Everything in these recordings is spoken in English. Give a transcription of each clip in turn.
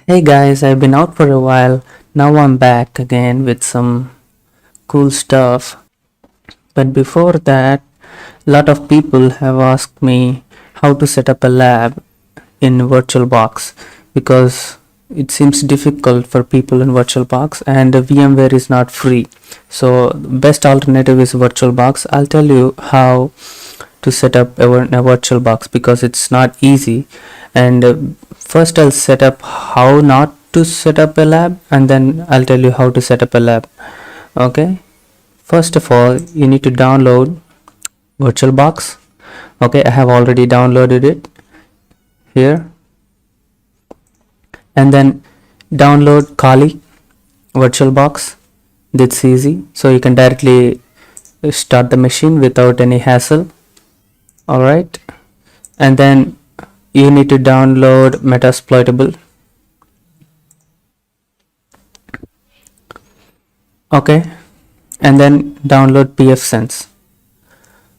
Hey guys, I've been out for a while. Now I'm back again with some cool stuff. But before that, a lot of people have asked me how to set up a lab in VirtualBox because it seems difficult for people in VirtualBox and VMware is not free. So best alternative is VirtualBox. I'll tell you how to set up a VirtualBox because it's not easy. And first I'll set up how not to set up a lab, and then I'll tell you how to set up a lab. Okay, first of all you need to download VirtualBox. Okay, I have already downloaded it here, and then download Kali VirtualBox. That's easy, so you can directly start the machine without any hassle. All right, and then you need to download Metasploitable. Okay, and then download Pfsense.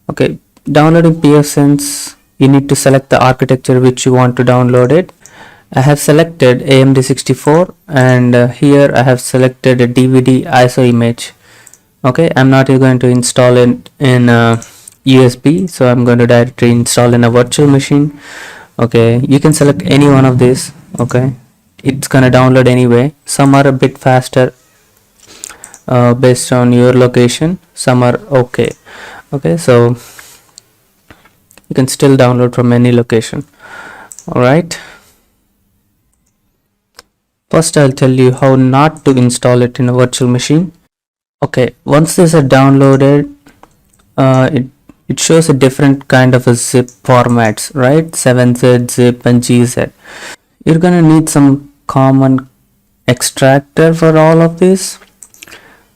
Okay, downloading Pfsense, you need to select the architecture which you want to download it. I have selected AMD 64, and here I have selected a DVD ISO image. Okay, I'm not going to install it in USB, so I'm going to directly install in a virtual machine. Okay, you can select any one of these. Okay, it's gonna download anyway. Some are a bit faster based on your location, some are okay. So you can still download from any location. All right, first I'll tell you how not to install it in a virtual machine. Okay, once these are downloaded, it shows a different kind of a zip formats, right? 7Z, zip, and GZ. You're gonna need some common extractor for all of this.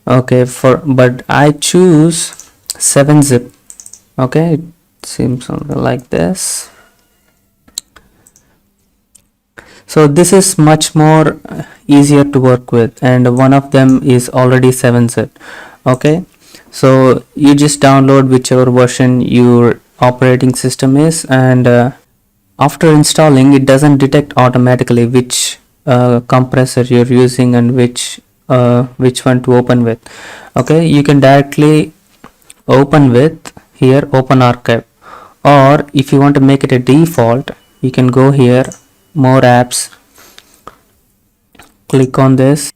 Okay, but I choose 7-zip. Okay, it seems something like this. So this is much more easier to work with, and one of them is already 7-zip. Okay, so you just download whichever version your operating system is, and after installing, it doesn't detect automatically which compressor you're using and which one to open with. Okay, you can directly open with here open archive, or if you want to make it a default, you can go here, more apps, click on this,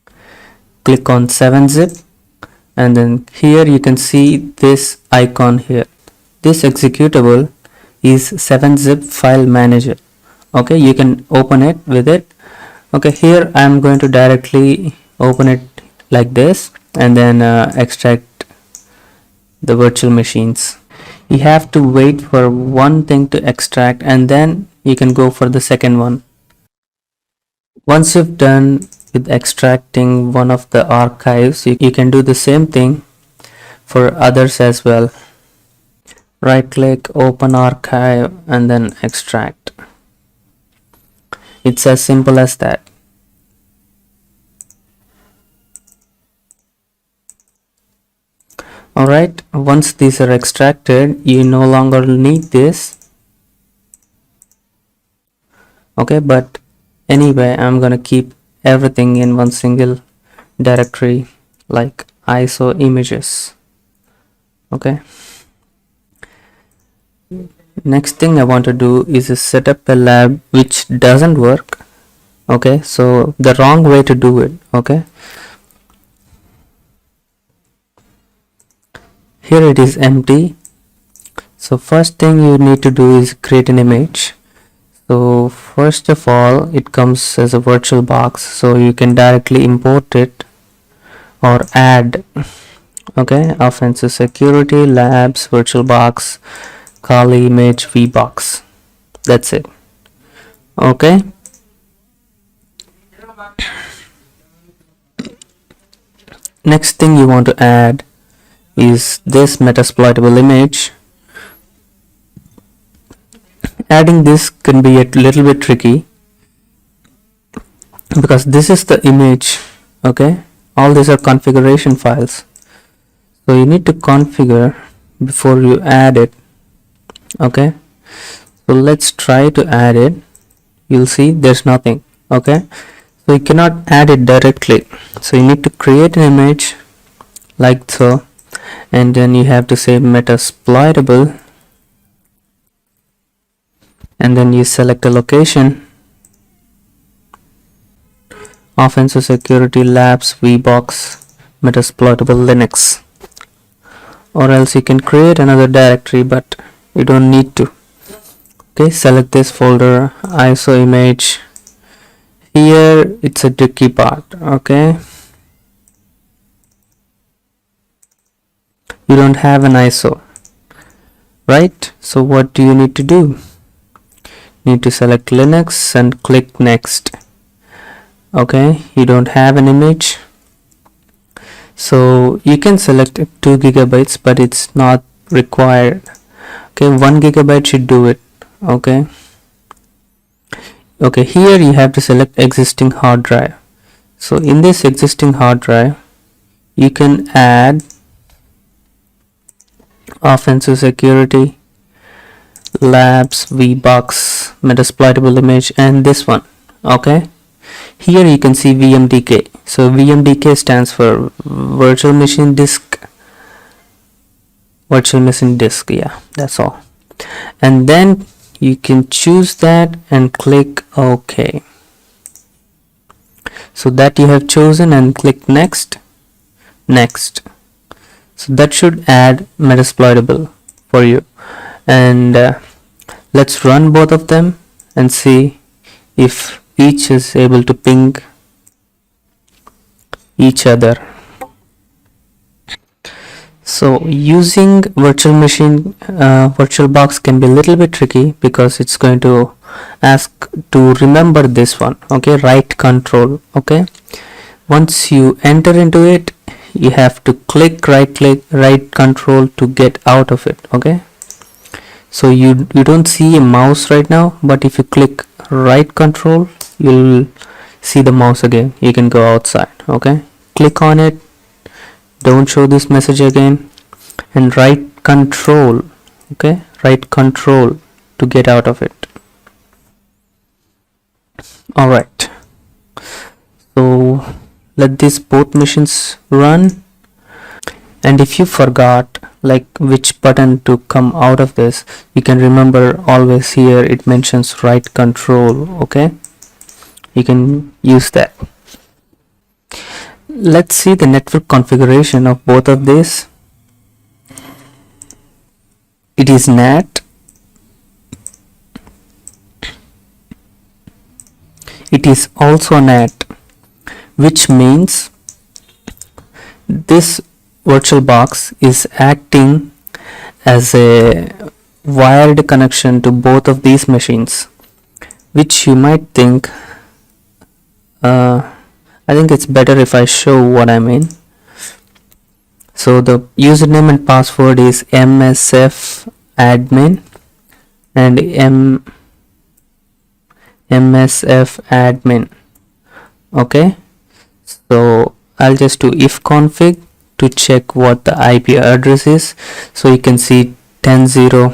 click on 7-zip, and then here you can see this icon here. This executable is 7-zip file manager. Okay, you can open it with it. Okay, here I am going to directly open it like this, and then extract the virtual machines. You have to wait for one thing to extract, and then you can go for the second one. Once you've done with extracting one of the archives, you can do the same thing for others as well. Right click, open archive, and then extract. It's as simple as that. Alright, once these are extracted, you no longer need this. Okay, but anyway, I'm gonna keep everything in one single directory like ISO images. Okay, next thing I want to do is set up a lab which doesn't work. Okay, so the wrong way to do it. Okay, here it is empty. So first thing you need to do is create an image. So first of all, it comes as a VirtualBox, so you can directly import it or add. Okay, offensive security, labs, VirtualBox, Kali image, VBox. That's it. Okay, next thing you want to add is this Metasploitable image. Adding this can be a little bit tricky because this is the image. Okay, all these are configuration files, so you need to configure before you add it. Okay, so let's try to add it. You'll see there's nothing. Okay, So you cannot add it directly, so you need to create an image like so, and then you have to say metasploitable, and then you select a location, offensive security labs VBox metasploitable Linux, or else you can create another directory, but you don't need to. Okay, select this folder, ISO image. Here it's a tricky part. Okay, you don't have an ISO, right? So what do you need to do? You need to select Linux and click next. Okay, you don't have an image, so you can select 2 gigabytes, but it's not required. Okay, 1 gigabyte should do it. Okay, here you have to select existing hard drive. So in this existing hard drive, you can add offensive security labs VBox metasploitable image and this one. Okay, here you can see VMDK. So VMDK stands for virtual machine disk. Yeah, that's all. And then you can choose that and click OK. So that you have chosen, and click next. So that should add metasploitable for you, and let's run both of them and see if each is able to ping each other. So using VirtualBox can be a little bit tricky, because it's going to ask to remember this one. Okay, right control. Okay, once you enter into it, you have to click right control to get out of it. Okay, so you don't see a mouse right now, but if you click right control, you'll see the mouse again. You can go outside. Okay, click on it, don't show this message again, and right control. Okay, right control to get out of it. All right, so let these both machines run, and if you forgot like which button to come out of this, you can remember always here it mentions right control. Okay, you can use that. Let's see the network configuration of both of these. It is NAT. It is also NAT, which means this VirtualBox is acting as a wired connection to both of these machines, which you might think, I think it's better if I show what I mean. So the username and password is msfadmin and msfadmin. Okay, so I'll just do ifconfig to check what the IP address is. So you can see 10.0, you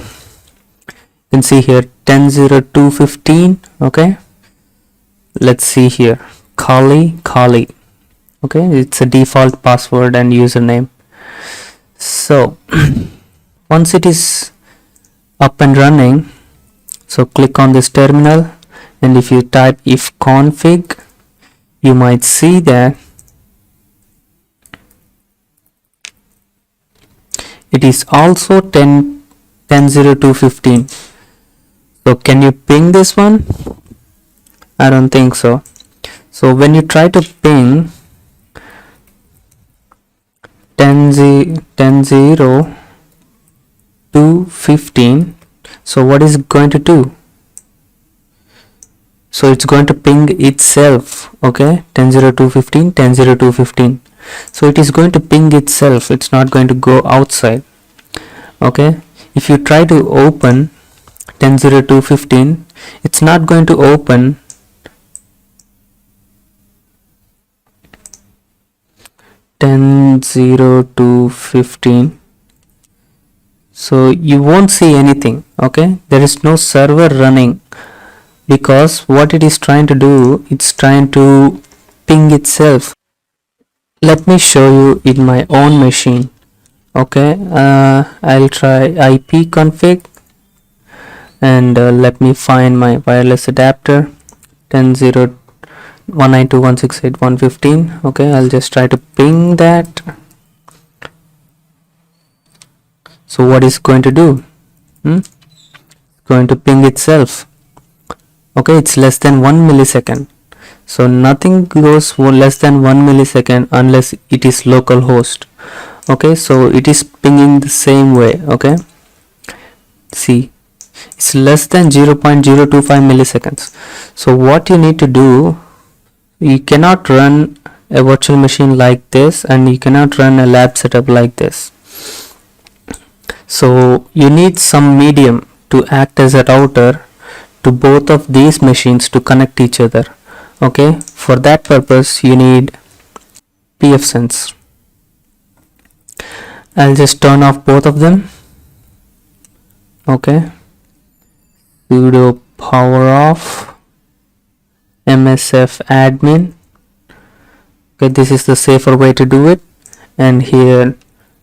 can see here 10.0.215. Okay, let's see here, Kali. Okay, it's a default password and username. So once it is up and running, so click on this terminal, and if you type ifconfig, you might see that it is also 10.0.215. So can you ping this one? I don't think so. So when you try to ping 10.0.215, so what is it going to do? So it's going to ping itself. Okay, 10.0.215, 10.0.215. So it is going to ping itself, it's not going to go outside. Okay, if you try to open 10.0.215, it's not going to open. So you won't see anything. Okay, there is no server running, because what it is trying to do, it's trying to ping itself. Let me show you in my own machine. Okay, I'll try IP config, and let me find my wireless adapter 10.0.192.168.115. okay, I'll just try to ping that. So what is going to do? It's going to ping itself. Okay, it's less than 1 millisecond. So nothing goes less than 1 millisecond unless it is localhost. Okay, so it is pinging the same way. Okay, see, it's less than 0.025 milliseconds. So what you need to do, you cannot run a virtual machine like this, and you cannot run a lab setup like this. So you need some medium to act as a router to both of these machines to connect each other. Okay, for that purpose you need Pfsense. I'll just turn off both of them. Okay, sudo power off msf admin. Okay, this is the safer way to do it, and here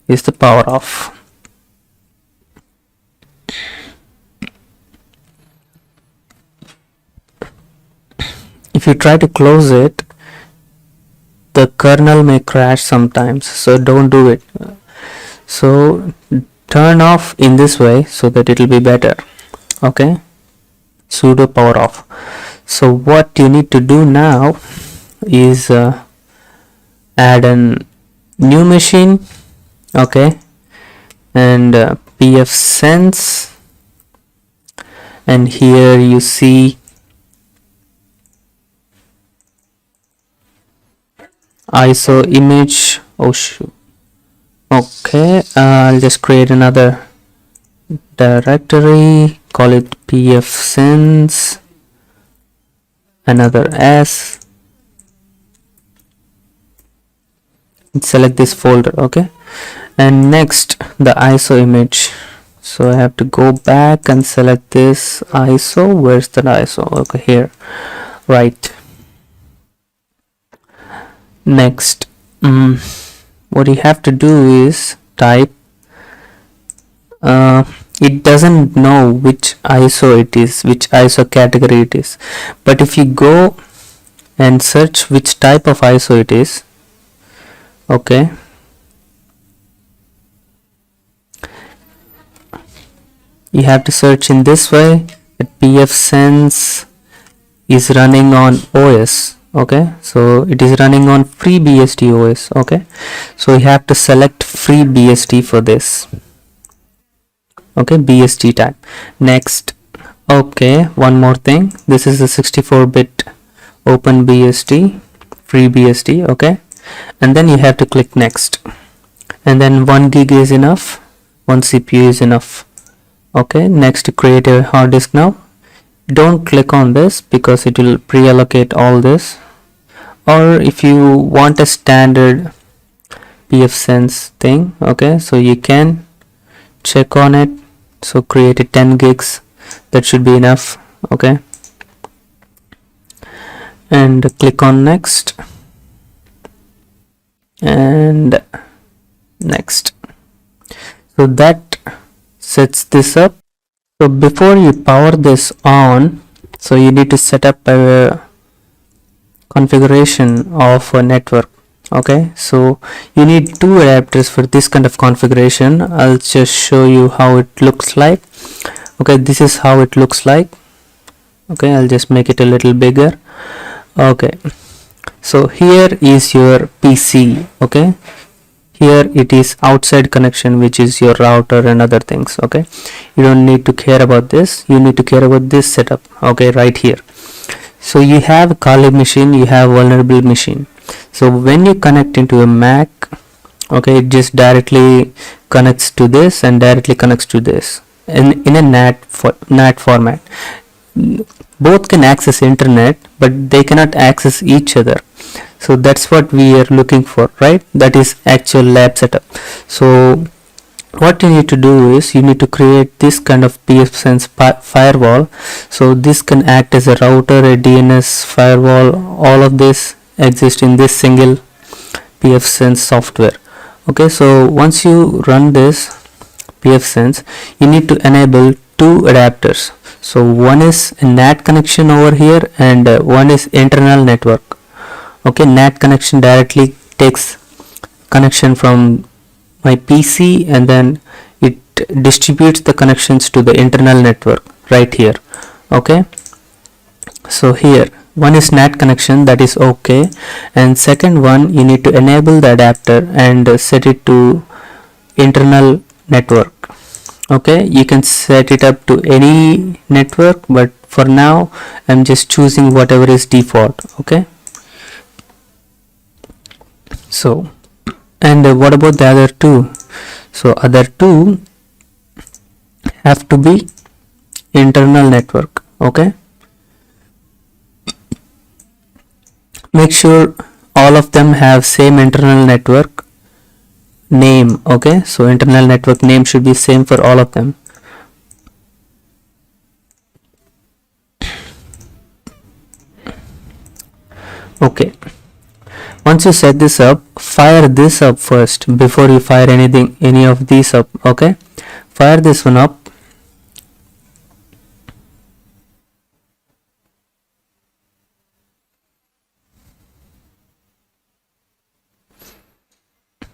is the power off. If you try to close it, the kernel may crash sometimes, so don't do it. So turn off in this way so that it will be better. Okay, sudo power off. So what you need to do now is add a new machine. Okay, and Pfsense, and here you see ISO image. Oh shoot. Okay, I'll just create another directory, call it Pfsense, another S, and select this folder. Okay, and next the ISO image. So I have to go back and select this ISO. Where's that ISO? Okay, here, right. Next, what you have to do is type, it doesn't know which ISO it is, which ISO category it is, but if you go and search which type of ISO it is, okay, you have to search in this way that Pfsense is running on OS. Okay, so it is running on FreeBSD OS. Okay, so you have to select FreeBSD for this. Okay, BSD type. Next, okay, one more thing, this is a 64-bit OpenBSD, FreeBSD. Okay, and then you have to click next, and then 1 gig is enough, 1 CPU is enough. Okay, next, to create a hard disk. Now don't click on this because it will pre-allocate all this, or if you want a standard Pfsense thing, okay, so you can check on it. So create a 10 gigs, that should be enough. Okay, and click on next and next. So that sets this up. So before you power this on, so you need to set up a configuration of a network. Okay, so you need 2 adapters for this kind of configuration. I'll just show you how it looks like. Okay, this is how it looks like. Okay, I'll just make it a little bigger. Okay, so here is your PC. Okay, here it is outside connection, which is your router and other things. Okay, you don't need to care about this, you need to care about this setup. Okay, right here. So you have Kali machine, you have vulnerable machine. So when you connect into a Mac, okay, it just directly connects to this and directly connects to this in a NAT format. Both can access internet, but they cannot access each other. So that's what we are looking for, right? That is actual lab setup. So what you need to do is you need to create this kind of Pfsense firewall. So this can act as a router, a DNS firewall, all of this, exist in this single Pfsense software. Okay, so once you run this Pfsense, you need to enable two adapters. So one is a NAT connection over here, and one is internal network. Okay, NAT connection directly takes connection from my PC, and then it distributes the connections to the internal network right here. Okay, so here one is NAT connection, that is okay, and second one you need to enable the adapter and set it to internal network. Okay, you can set it up to any network, but for now I'm just choosing whatever is default. Okay, so and what about the other two? So other two have to be internal network. Okay, make sure all of them have same internal network name. Okay, so internal network name should be same for all of them. Okay, once you set this up, fire this up first before you fire any of these up. Okay, fire this one up.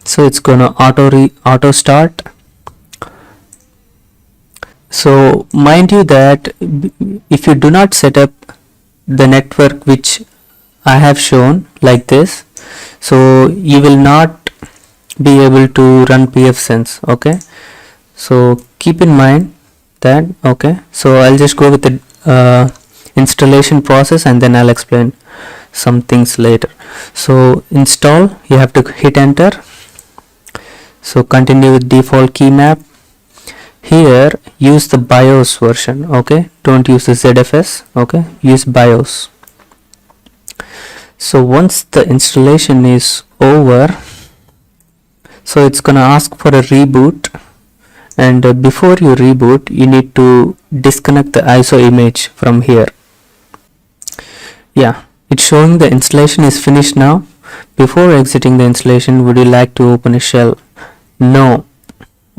So it's gonna auto start. So mind you that if you do not set up the network which I have shown like this, so you will not be able to run Pfsense. Okay, so keep in mind that. Okay, so I'll just go with the installation process, and then I'll explain some things later. So install, you have to hit enter. So continue with default key map. Here use the BIOS version. Okay, don't use the ZFS. Okay, use BIOS. So once the installation is over, so it's gonna ask for a reboot, and before you reboot you need to disconnect the ISO image from here. Yeah, it's showing the installation is finished now. Before exiting the installation, would you like to open a shell? No.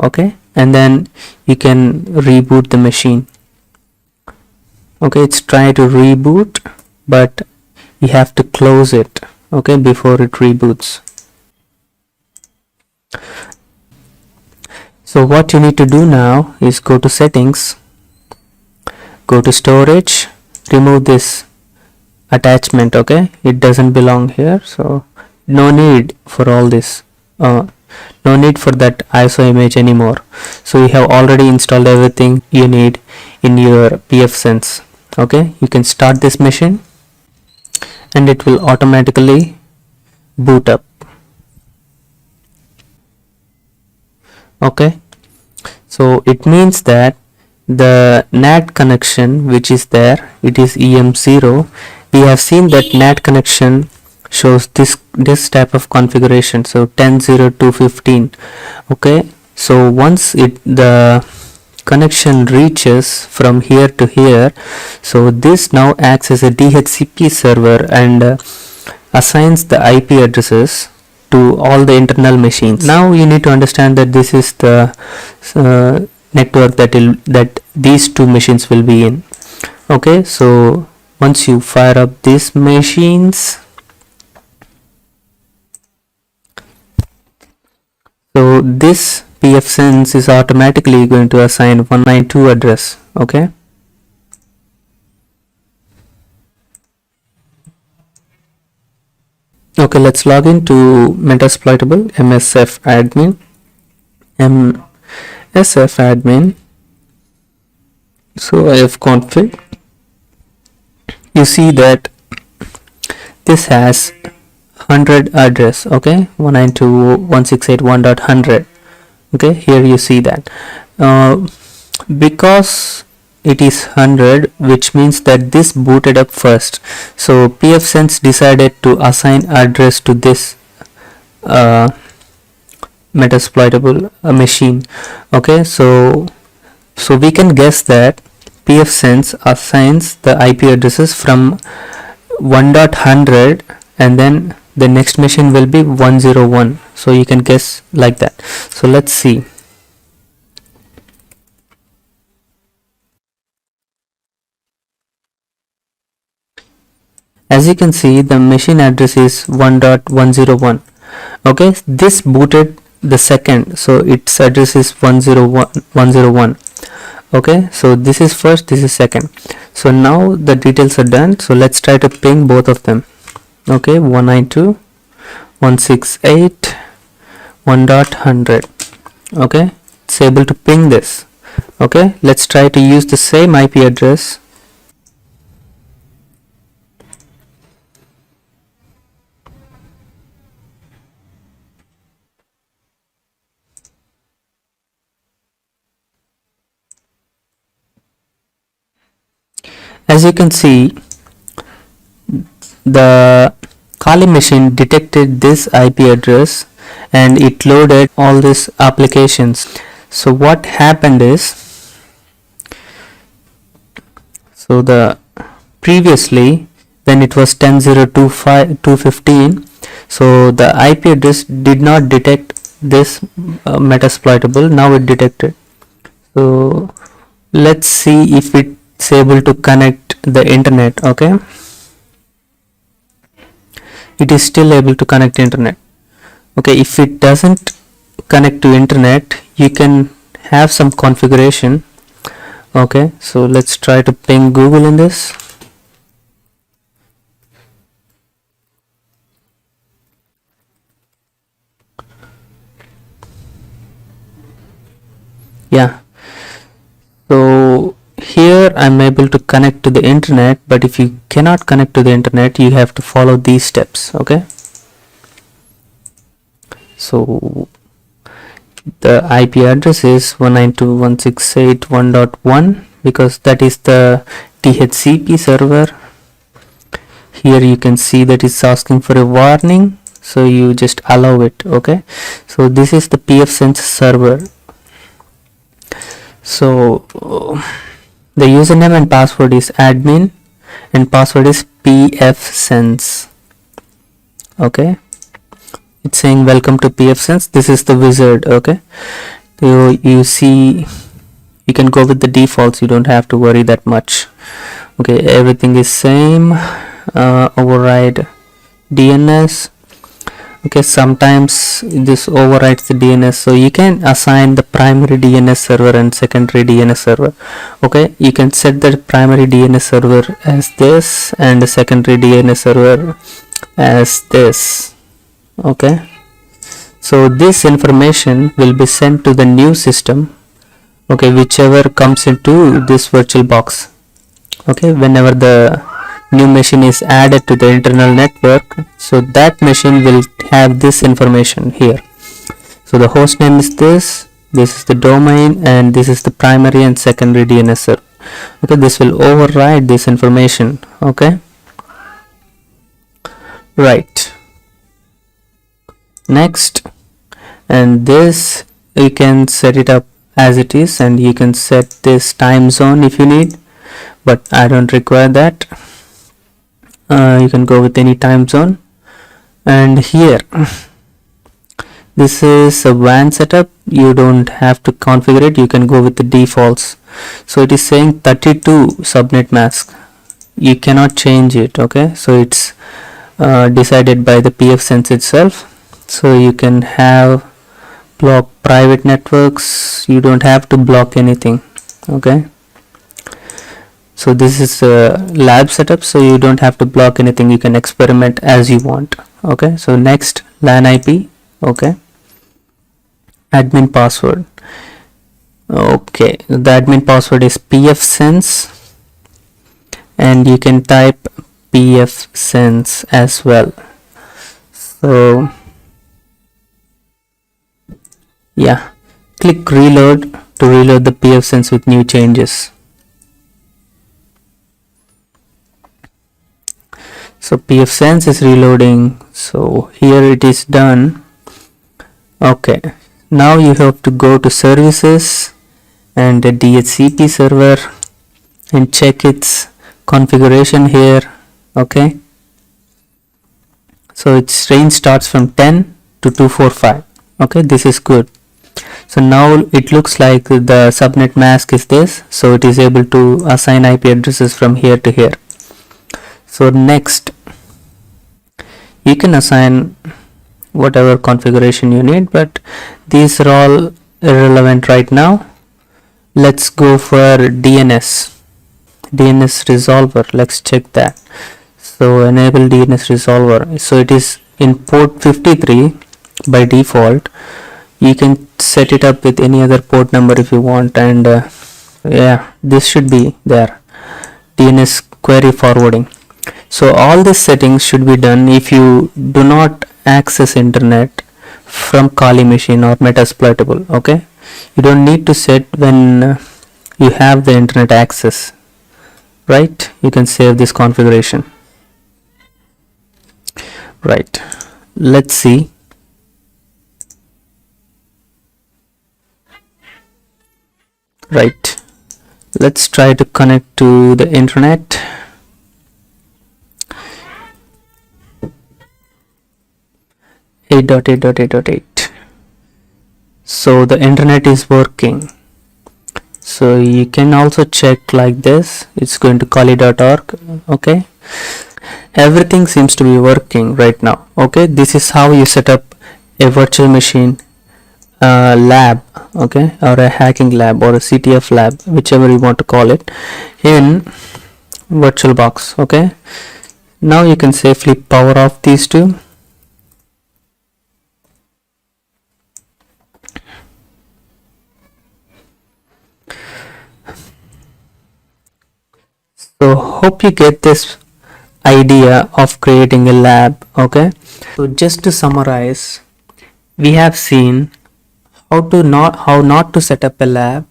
Okay, and then you can reboot the machine. Okay, it's trying to reboot, but you have to close it. Okay, before it reboots. So what you need to do now is go to settings, go to storage, remove this attachment. Okay, it doesn't belong here, so no need for all this. No need for that ISO image anymore. So you have already installed everything you need in your Pfsense. Okay, you can start this machine and it will automatically boot up. Okay, so it means that the NAT connection which is there, it is EM0. We have seen that NAT connection shows this type of configuration, so 10.0.2.15. okay, so once the connection reaches from here to here, so this now acts as a DHCP server and assigns the IP addresses to all the internal machines. Now you need to understand that this is the network that these two machines will be in. Okay, so once you fire up these machines, so this Pfsense is automatically going to assign 192 address. Okay, okay, let's log into Metasploitable MSF admin. So I have config. You see that this has 100 address. Okay, 192.168.1.100. okay, here you see that because it is 100, which means that this booted up first, so Pfsense decided to assign address to this Metasploitable machine. Okay, so we can guess that Pfsense assigns the IP addresses from 1.100 and then the next machine will be 101. So you can guess like that. So let's see. As you can see, the machine address is 1.101. Okay, this booted the second, so its address is 101. Okay, so this is first, this is second. So now the details are done, so let's try to ping both of them. Okay, 192.168.1.100. okay, it's able to ping this. Okay, let's try to use the same IP address. As you can see, the Kali machine detected this IP address and it loaded all these applications. So what happened is, so the previously when it was 10.0.2.15, so the IP address did not detect this metasploitable. Now it detected. So let's see if it's able to connect the internet. Okay, it is still able to connect internet. Okay, if it doesn't connect to internet, you can have some configuration. Okay, so let's try to ping Google in this. Yeah, so here I'm able to connect to the internet, but if you cannot connect to the internet, you have to follow these steps. Okay, so the IP address is 192.168.1.1 because that is the DHCP server. Here you can see that it's asking for a warning, so you just allow it. Okay, so this is the Pfsense server. So the username and password is admin and password is Pfsense. Okay, it's saying welcome to Pfsense. This is the wizard. Okay, so you see, you can go with the defaults, you don't have to worry that much. Okay, everything is same. Override DNS. Okay, sometimes this overrides the DNS, so you can assign the primary DNS server and secondary DNS server. Okay, you can set the primary DNS server as this and the secondary DNS server as this. Okay, so this information will be sent to the new system, okay, whichever comes into this VirtualBox. Okay, whenever the new machine is added to the internal network, so that machine will have this information here. So the host name is this is the domain, and this is the primary and secondary DNS server. Okay, this will override this information. Okay, right, next, and this you can set it up as it is, and you can set this time zone if you need, but I don't require that. You can go with any time zone. And here, this is a WAN setup. You don't have to configure it, you can go with the defaults. So it is saying 32 subnet mask, you cannot change it. Okay, so it's decided by the Pfsense itself. So you can have block private networks, you don't have to block anything. Okay, so this is a lab setup, so you don't have to block anything, you can experiment as you want. Okay, so next, LAN IP. Okay, admin password. Okay, the admin password is Pfsense, and you can type Pfsense as well. So yeah, click reload to reload the Pfsense with new changes. So Pfsense is reloading, so here it is done. Okay, now you have to go to services and the DHCP server and check its configuration here. Okay, So its range starts from 10 to 245. Okay, this is good. So now it looks like the subnet mask is this, so it is able to assign IP addresses from here to here. So next, you can assign whatever configuration you need, but these are all irrelevant right now. Let's go for DNS resolver. Let's check that. So enable DNS resolver. So it is in port 53 by default. You can set it up with any other port number if you want, and yeah, this should be there. DNS query forwarding. So all these settings should be done if you do not access internet from Kali machine or Metasploitable. Okay, you don't need to set when you have the internet access, right? You can save this configuration. Right, let's see. Right, let's try to connect to the internet. .8.8.8.8. So the internet is working. So you can also check like this. It's going to kali.org. Okay, everything seems to be working right now. Okay, this is how you set up a virtual machine lab, okay, or a hacking lab or a CTF lab, whichever you want to call it, in VirtualBox. Okay, now you can safely power off these two. So hope you get this idea of creating a lab. Okay, so just to summarize, we have seen how not to set up a lab,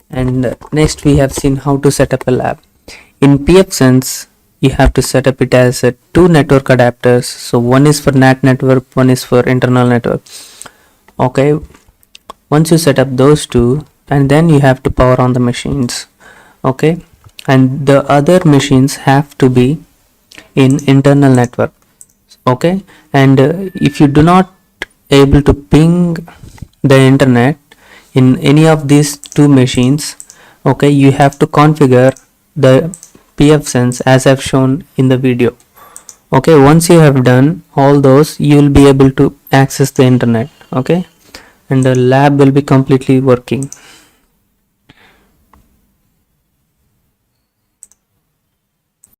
and next we have seen how to set up a lab. In Pfsense, you have to set up it as two network adapters. So one is for NAT network, one is for internal network. Okay, once you set up those two, and then you have to power on the machines. Okay, and the other machines have to be in internal network. Okay, and if you do not able to ping the internet in any of these two machines, okay, you have to configure the Pfsense as I've shown in the video. Okay, once you have done all those, you will be able to access the internet. Okay, and the lab will be completely working.